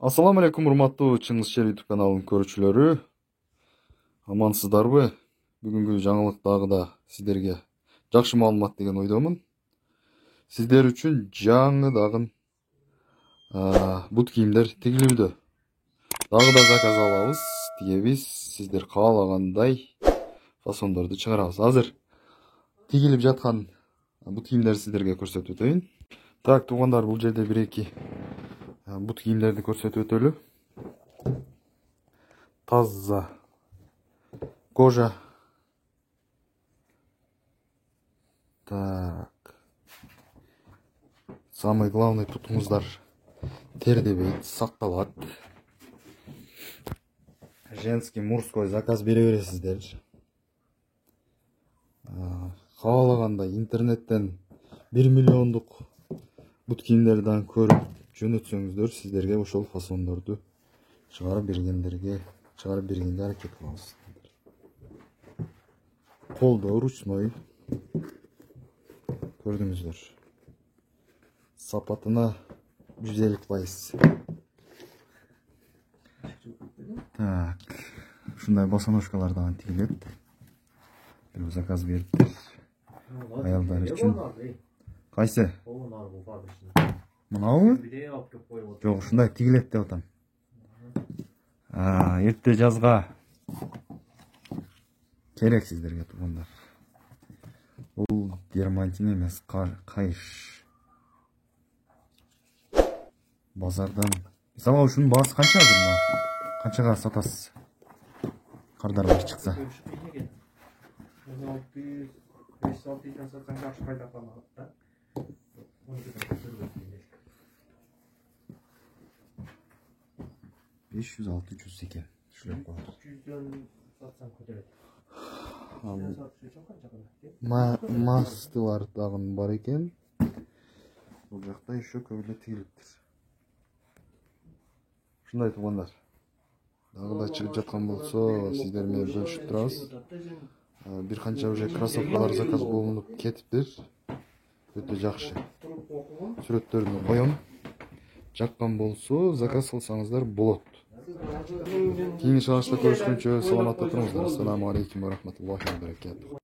Assalamu alaikum, урматтуу Чыңгыз Шер YouTube каналынын көрүүчүлөрү. Амансыздарбы? Бүгүнкү жаңылык дагы да сиздерге жакшы маалымат деген ойдомун. Сиздер үчүн жаңы бут кийимдер тигилүүдө. Дагы да заказ алабыз, тигебиз. Сиздер каалагандай фасондорду чыгарабыз. Азыр тигилип жаткан бут кийимдерди сиздерге көрсөтүп өтөйүн. Так, туугандар, бул жерде бир-эки бут кийимдерди көрсөтүп өтөлү. Таза кожа. Так. Самый главный тутумуздар тердебейт, сакталат. Женский, мужской заказ бере бересиздер. Каалагандай интернеттен 1 миллиондук бут кийимдерди көрүп жөнөтсөңүздөр, сиздерге ошол фасондорду чыгарып бергенге аракет кылабыз. Колдо ручной. Көрдүңүздөр. Сапатына 150%. Так. Ушундай босоножкалар дагы тигилет. Бир заказ бериптир. Аялдар үчүн. Кайсы? Мынабы? Жок, ушундай тигилет деп атам. Эрте жазга керек сиздерге, туугандар. Бул дермантин эмес, кайыш. Базардан. Мисалы ушунун баасы канча азыр мына? Канчага сатасыз? Кардар чыкса. 5-6 сатсаң жакшы пайда кылат да. 500-600 экен. Түшүнүп калат. 300дөн сатсаң көтөрөт. Мастылар дагы бар экен. Бул жакта еще көп эле тигилиптир. Ушундай, туугандар. Дагы да чыгып жаткан болсо, сиздер менен бөлүшүп турабыз. Бир канча уже кроссовкалар заказ болуп кетиптир. Өтө жакшы. Сүрөттөрүнү коем. Жаккан болсо, заказ кылсаңыздар болот. Кийинки чыгарышта көрүшкөнчө саламатта туруңуздар. Ассаламу алейкум ва рахматуллахи ва баракатух.